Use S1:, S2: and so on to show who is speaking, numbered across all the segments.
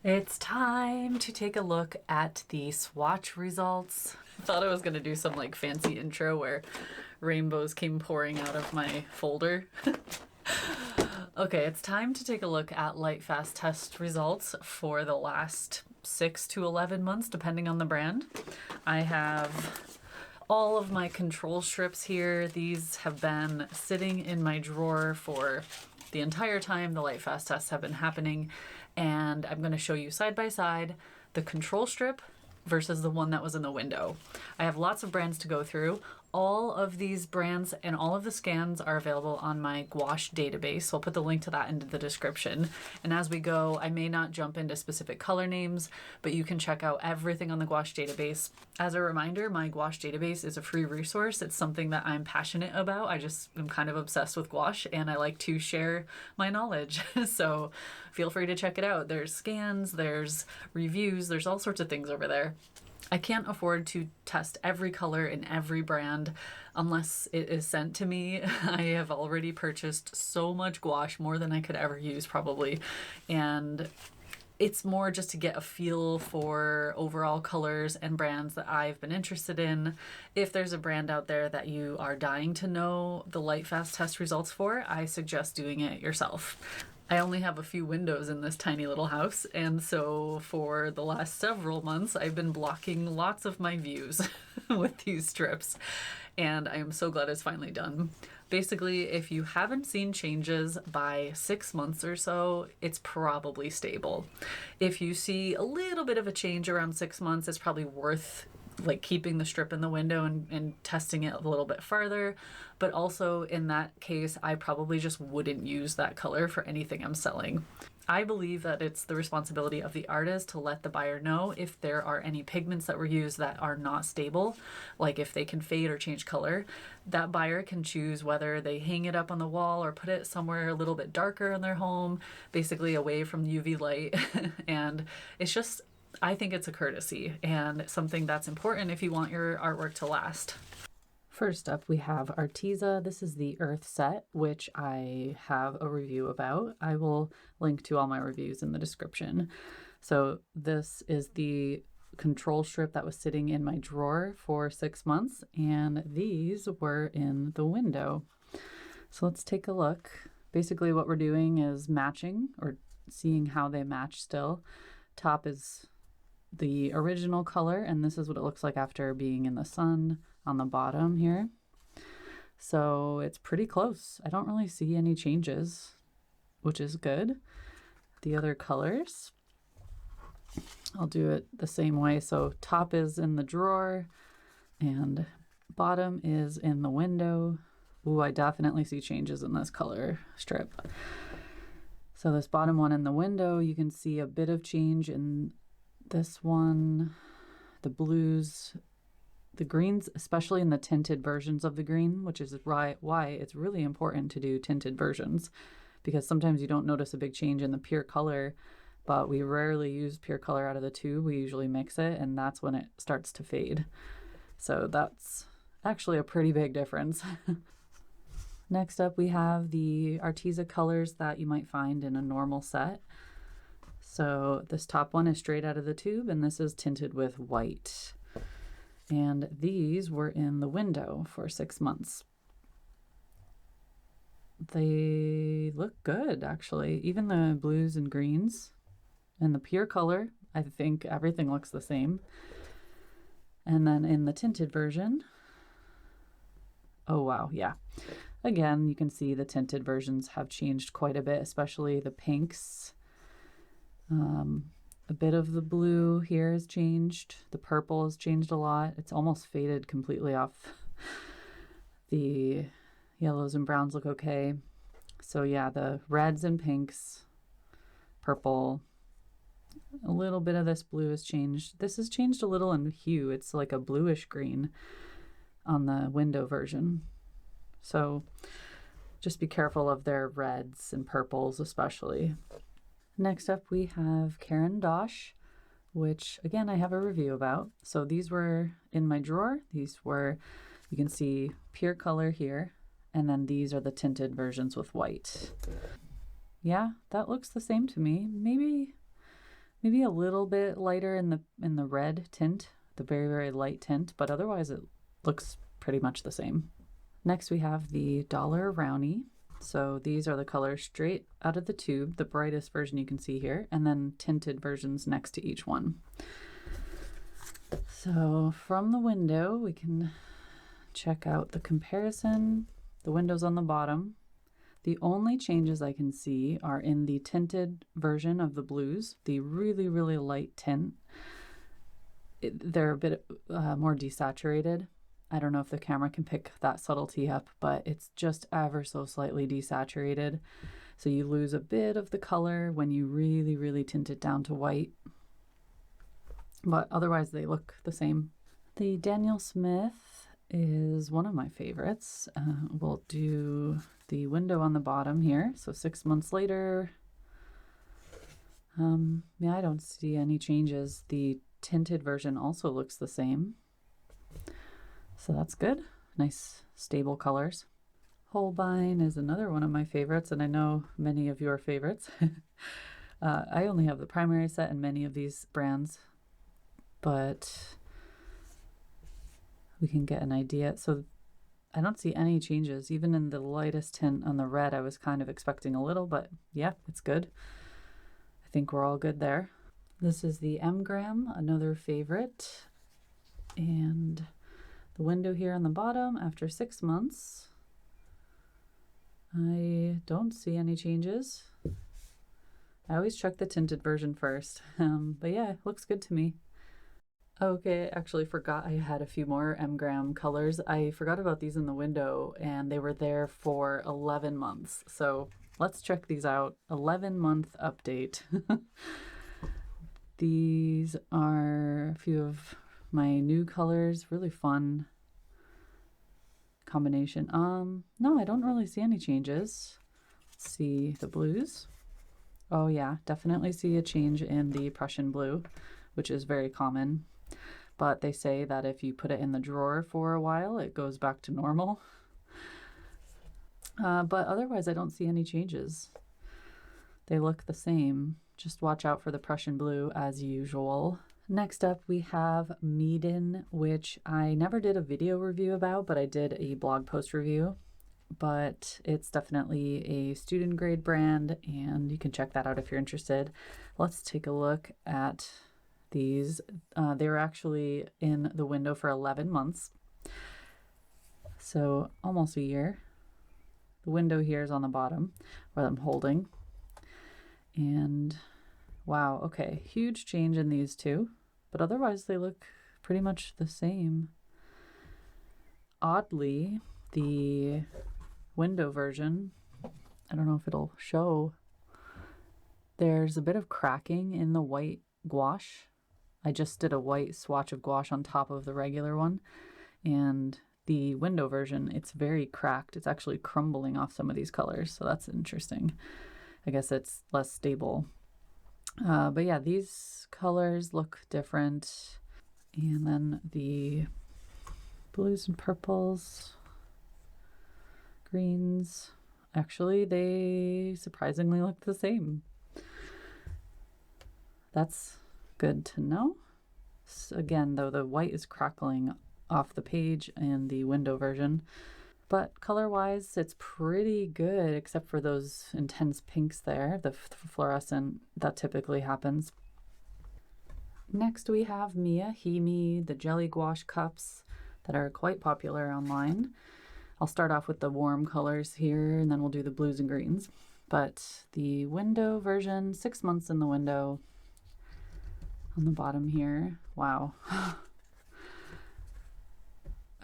S1: It's time to take a look at the swatch results. I thought I was going to do some like fancy intro where rainbows came pouring out of my folder. Okay, it's time to take a look at Lightfast Test Results for the last 6 to 11 months, depending on the brand. I have all of my control strips here. These have been sitting in my drawer for the entire time the Lightfast tests have been happening, and I'm going to show you side by side the control strip versus the one that was in the window. I have lots of brands to go through. All of these brands and all of the scans are available on my gouache database, so I'll put the link to that into the description. And as we go, I may not jump into specific color names, but you can check out everything on the gouache database. As a reminder, my gouache database is a free resource. It's something that I'm passionate about. I just am kind of obsessed with gouache and I like to share my knowledge. So feel free to check it out. There's scans, there's reviews, there's all sorts of things over there. I can't afford to test every color in every brand unless it is sent to me. I have already purchased so much gouache, more than I could ever use probably. And it's more just to get a feel for overall colors and brands that I've been interested in. If there's a brand out there that you are dying to know the Lightfast test results for, I suggest doing it yourself. I only have a few windows in this tiny little house, and so for the last several months, I've been blocking lots of my views with these strips, and I am so glad it's finally done. Basically, if you haven't seen changes by 6 months or so, it's probably stable. If you see a little bit of a change around 6 months, it's probably worth like keeping the strip in the window and testing it a little bit farther. But also in that case, I probably just wouldn't use that color for anything I'm selling. I believe that it's the responsibility of the artist to let the buyer know if there are any pigments that were used that are not stable, like if they can fade or change color. That buyer can choose whether they hang it up on the wall or put it somewhere a little bit darker in their home, basically away from UV light. And it's just, I think it's a courtesy and something that's important if you want your artwork to last. First up, we have Arteza. This is the Earth set, which I have a review about. I will link to all my reviews in the description. So this is the control strip that was sitting in my drawer for 6 months, and these were in the window. So let's take a look. Basically what we're doing is matching, or seeing how they match still. Top is the original color, and this is what it looks like after being in the sun on the bottom here. So it's pretty close. I don't really see any changes, which is good. The other colors, I'll do it the same way. So top is in the drawer and bottom is in the window. Ooh, I definitely see changes in this color strip. So this bottom one in the window, you can see a bit of change in this one, the blues, the greens, especially in the tinted versions of the green, which is why it's really important to do tinted versions, because sometimes you don't notice a big change in the pure color, but we rarely use pure color out of the tube. We usually mix it, and that's when it starts to fade. So that's actually a pretty big difference. Next up, we have the Arteza colors that you might find in a normal set. So this top one is straight out of the tube, and this is tinted with white. And these were in the window for 6 months. They look good, actually. Even the blues and greens and the pure color, I think everything looks the same. And then in the tinted version, oh wow, yeah. Again, you can see the tinted versions have changed quite a bit, especially the pinks. A bit of the blue here has changed. The purple has changed a lot. It's almost faded completely off. The yellows and browns look okay. So yeah, the reds and pinks, purple, a little bit of this blue has changed. This has changed a little in hue. It's like a bluish green on the window version. So just be careful of their reds and purples especially. Next up, we have Caran D'ache, which again, I have a review about. So these were in my drawer. These were, you can see pure color here. And then these are the tinted versions with white. Yeah, that looks the same to me. Maybe Maybe a little bit lighter in the red tint, the very, very light tint, but otherwise it looks pretty much the same. Next we have the Dollar Rowney. So these are the colors straight out of the tube, the brightest version you can see here, and then tinted versions next to each one. So from the window, we can check out the comparison. The window's on the bottom. The only changes I can see are in the tinted version of the blues, the really, really light tint. They're a bit more desaturated. I don't know if the camera can pick that subtlety up, but it's just ever so slightly desaturated. So you lose a bit of the color when you really, really tint it down to white. But otherwise they look the same. The Daniel Smith is one of my favorites. We'll do the window on the bottom here. So 6 months later, yeah, I don't see any changes. The tinted version also looks the same. So that's good. Nice stable colors. Holbein is another one of my favorites, and I know many of your favorites. I only have the primary set in many of these brands, but we can get an idea. So I don't see any changes. Even in the lightest tint on the red, I was kind of expecting a little, but yeah, it's good. I think we're all good there. This is the M-gram, another favorite. And the window here on the bottom after 6 months. I don't see any changes. I always check the tinted version first. But yeah, it looks good to me. Okay, I actually forgot I had a few more M-gram colors. I forgot about these in the window, and they were there for 11 months. So let's check these out. 11-month update. These are a few of my new colors. Really fun combination. No, I don't really see any changes. Let's see the blues. Oh yeah, definitely see a change in the Prussian blue, which is very common. But they say that if you put it in the drawer for a while, it goes back to normal. But otherwise, I don't see any changes. They look the same. Just watch out for the Prussian blue as usual. Next up, we have Meeden, which I never did a video review about, but I did a blog post review. But it's definitely a student grade brand, and you can check that out if you're interested. Let's take a look at these. They were actually in the window for 11 months, so almost a year. The window here is on the bottom where I'm holding, and wow, okay, huge change in these two, but otherwise they look pretty much the same. Oddly, the window version, I don't know if it'll show, there's a bit of cracking in the white gouache. I just did a white swatch of gouache on top of the regular one, and the window version, it's very cracked. It's actually crumbling off some of these colors, so that's interesting. I guess it's less stable. But yeah, these colors look different. And then the blues and purples, greens, actually they surprisingly look the same. That's good to know. Again, though, the white is crackling off the page in the window version, but color-wise, it's pretty good, except for those intense pinks there, the fluorescent, that typically happens. Next, we have Miya HIMI, the jelly gouache cups that are quite popular online. I'll start off with the warm colors here, and then we'll do the blues and greens. But the window version, 6 months in the window, on the bottom here. Wow.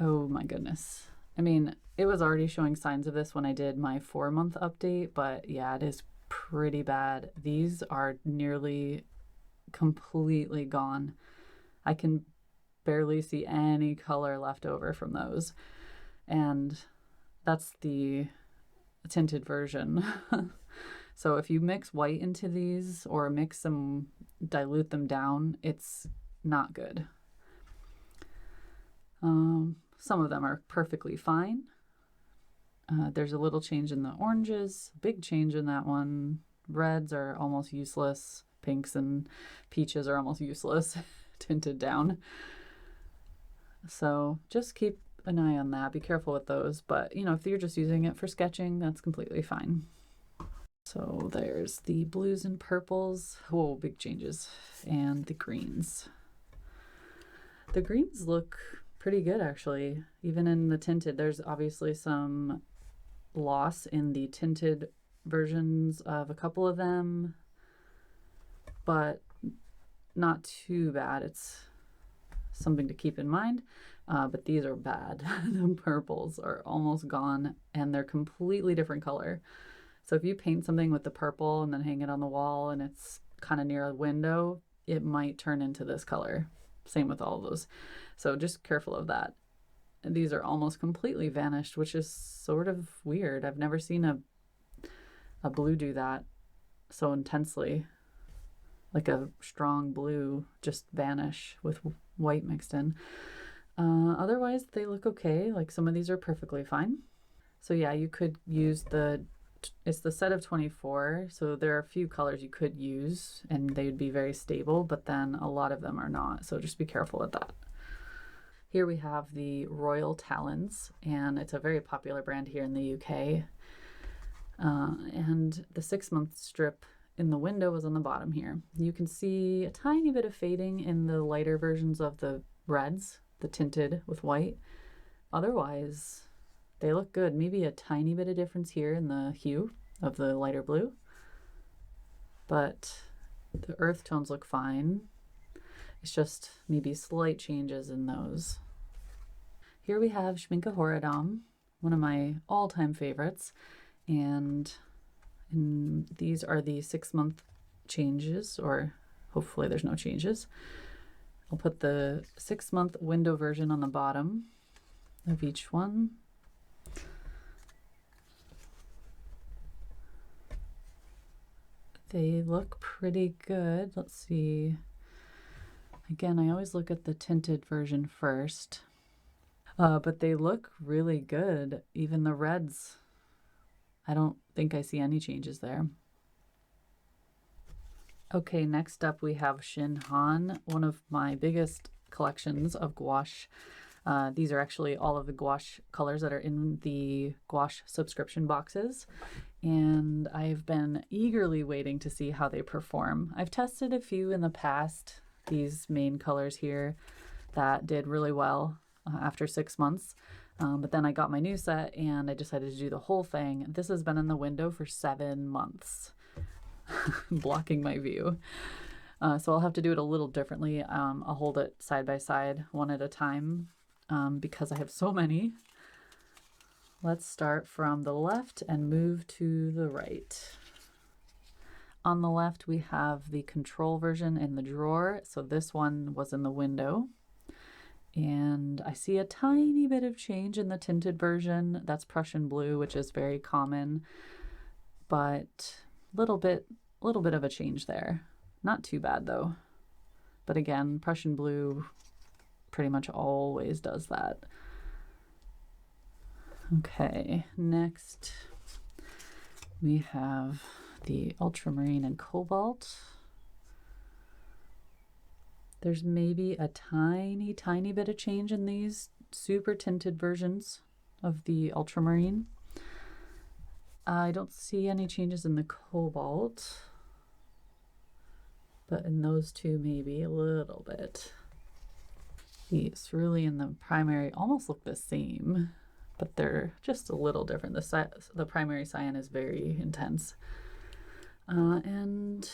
S1: Oh my goodness. I mean, it was already showing signs of this when I did my 4-month update, but yeah, it is pretty bad. These are nearly completely gone. I can barely see any color left over from those. And that's the tinted version. So if you mix white into these or mix them, dilute them down, it's not good. Some of them are perfectly fine. There's a little change in the oranges, big change in that one. Reds are almost useless. pinks and peaches are almost useless tinted down. So just keep an eye on that. Be careful with those. But, you know, if you're just using it for sketching, that's completely fine. So there's the blues and purples. Whoa, big changes. And the greens. The greens look pretty good, actually. Even in the tinted, there's obviously some loss in the tinted versions of a couple of them, but not too bad. It's something to keep in mind. But these are bad. The purples are almost gone, and they're completely different color. So if you paint something with the purple and then hang it on the wall and it's kind of near a window, it might turn into this color. Same with all of those. So just careful of that. And these are almost completely vanished, which is sort of weird. I've never seen a blue do that so intensely. Like a strong blue just vanish with white mixed in. Otherwise, they look okay. Like some of these are perfectly fine. So yeah, you could use it's the set of 24. So there are a few colors you could use and they would be very stable, but then a lot of them are not. So just be careful with that. Here we have the Royal Talens, and it's a very popular brand here in the UK. And the 6-month strip in the window was on the bottom here. You can see a tiny bit of fading in the lighter versions of the reds, the tinted with white. Otherwise, they look good. Maybe a tiny bit of difference here in the hue of the lighter blue, but the earth tones look fine. It's just maybe slight changes in those. Here we have Schmincke Horadam, one of my all-time favorites, and these are the 6-month changes, or hopefully there's no changes. I'll put the 6-month window version on the bottom of each one. They look pretty good. Let's see. Again, I always look at the tinted version first, but they look really good. Even the reds, I don't think I see any changes there. Okay, next up we have Shinhan, one of my biggest collections of gouache. These are actually all of the gouache colors that are in the gouache subscription boxes, and I've been eagerly waiting to see how they perform. I've tested a few in the past, these main colors here, that did really well after 6 months. But then I got my new set and I decided to do the whole thing. This has been in the window for 7 months, blocking my view. So I'll have to do it a little differently. I'll hold it side by side, one at a time, because I have so many. Let's start from the left and move to the right. On the left, we have the control version in the drawer. So this one was in the window. And I see a tiny bit of change in the tinted version. That's Prussian blue, which is very common, but little bit of a change there. Not too bad though. But again, Prussian blue pretty much always does that. Okay, next we have the ultramarine and cobalt. There's maybe a tiny bit of change in these super tinted versions of the ultramarine. I don't see any changes in the cobalt, but in those two maybe a little bit. The cerulean and the primary almost look the same, but they're just a little different. The primary cyan is very intense. And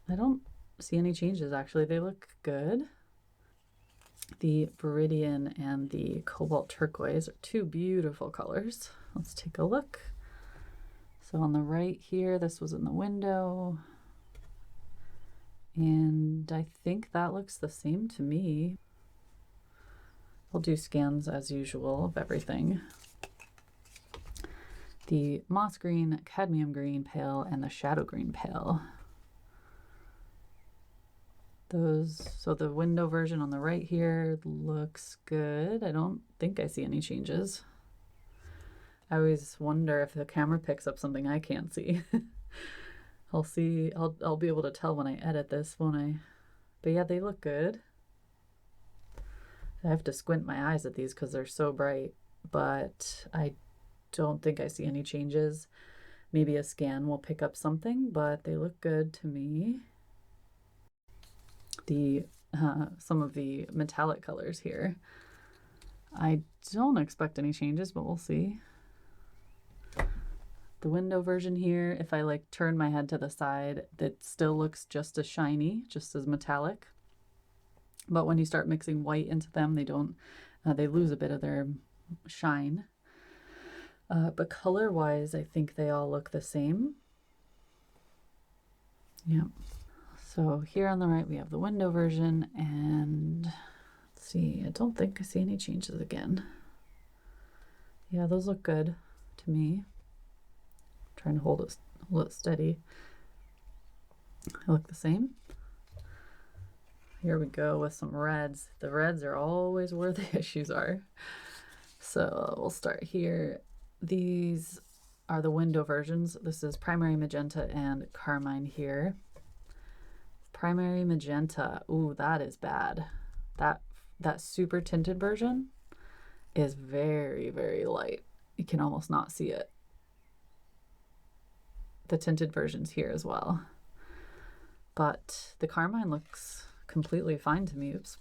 S1: I don't see any changes actually. They look good. The viridian and the cobalt turquoise are two beautiful colors. Let's take a look. So on the right here, this was in the window, and I think that looks the same to me. We'll do scans as usual of everything. The moss green, cadmium green pale, and the shadow green pale. So the window version on the right here looks good. I don't think I see any changes. I always wonder if the camera picks up something I can't see. I'll see. I'll be able to tell when I edit this, won't I? But yeah, they look good. I have to squint my eyes at these because they're so bright, but I don't think I see any changes. Maybe a scan will pick up something, but they look good to me. Some of the metallic colors here, I don't expect any changes, but we'll see. The window version here, if I like turn my head to the side, it still looks just as shiny, just as metallic. But when you start mixing white into them, they don't, they lose a bit of their shine. But color-wise, I think they all look the same. Yep. So here on the right, we have the window version, and let's see, I don't think I see any changes again. Yeah, those look good to me. I'm trying to hold it steady. They look the same. Here we go with some reds. The reds are always where the issues are. So we'll start here. These are the window versions. This is primary magenta and carmine here. Primary magenta, ooh, that is bad. That super tinted version is very, very light. You can almost not see it. The tinted version's here as well. But the carmine looks completely fine to me. Oops.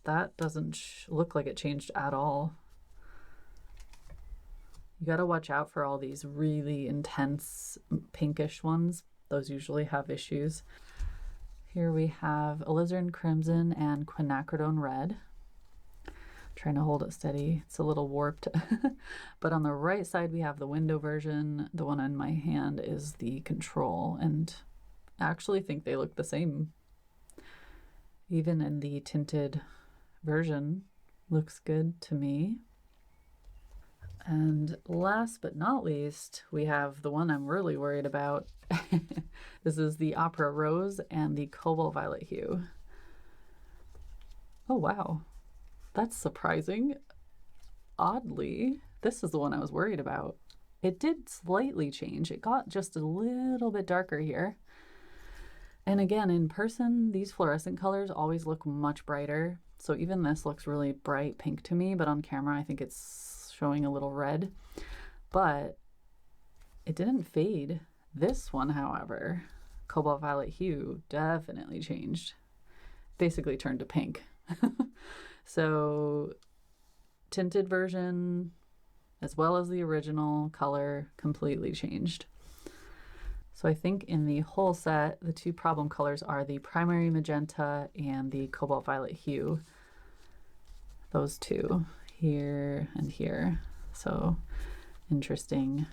S1: That doesn't look like it changed at all. You got to watch out for all these really intense pinkish ones. Those usually have issues. Here we have alizarin crimson and quinacridone red. Trying to hold it steady. It's a little warped. But on the right side, we have the window version. The one in my hand is the control, and I actually think they look the same. Even in the tinted version, looks good to me. And last but not least, we have the one I'm really worried about. This is the Opera Rose and the Cobalt Violet hue. Oh wow, that's surprising. Oddly, this is the one I was worried about. It did slightly change. It got just a little bit darker here. And again, in person, these fluorescent colors always look much brighter. So even this looks really bright pink to me, but on camera I think it's showing a little red. But it didn't fade. This one, however, Cobalt Violet hue, definitely changed. Basically turned to pink. So tinted version, as well as the original color, completely changed. So I think in the whole set, the two problem colors are the primary magenta and the cobalt violet hue. Those two, here and here. So interesting.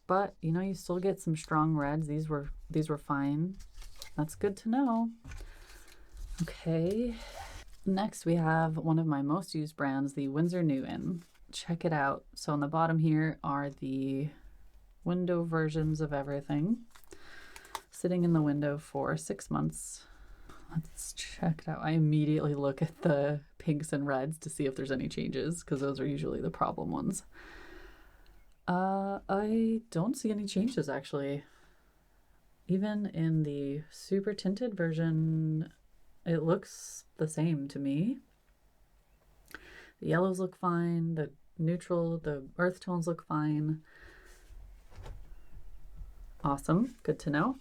S1: But you know, you still get some strong reds. These were fine. That's good to know. Okay. Next we have one of my most used brands, the Winsor Newton. Check it out. So on the bottom here are the window versions of everything, sitting in the window for 6 months. Let's check it out. I immediately look at the pinks and reds to see if there's any changes, because those are usually the problem ones. I don't see any changes actually. Even in the super tinted version, it looks the same to me. The yellows look fine, the neutral, the earth tones look fine. Awesome, good to know.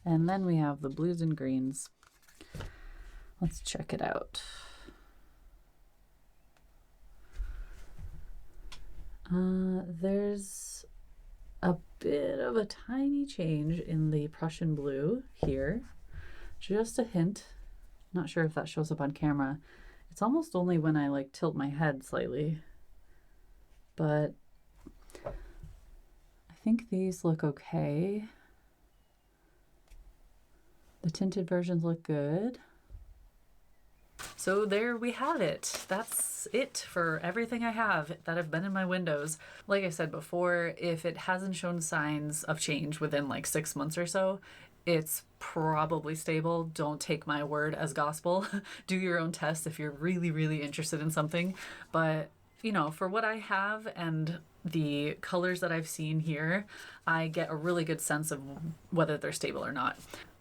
S1: And then we have the blues and greens. Let's check it out. There's a bit of a tiny change in the Prussian blue here. Just a hint. Not sure if that shows up on camera. It's almost only when I like tilt my head slightly. But I think these look okay. The tinted versions look good. So there we have it. That's it for everything I have that have been in my windows. Like I said before, if it hasn't shown signs of change within like 6 months or so, it's probably stable. Don't take my word as gospel. Do your own tests if you're really, really interested in something. But, you know, for what I have and the colors that I've seen here, I get a really good sense of whether they're stable or not.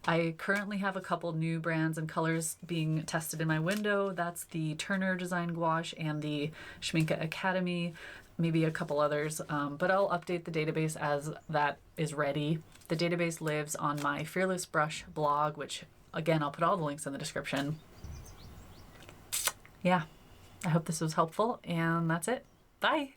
S1: I currently have a couple new brands and colors being tested in my window. That's the Turner Design Gouache and the Schmincke Academy, maybe a couple others, but I'll update the database as that is ready. The database lives on my Fearless Brush blog, which again, I'll put all the links in the description. Yeah, I hope this was helpful, and that's it. Bye!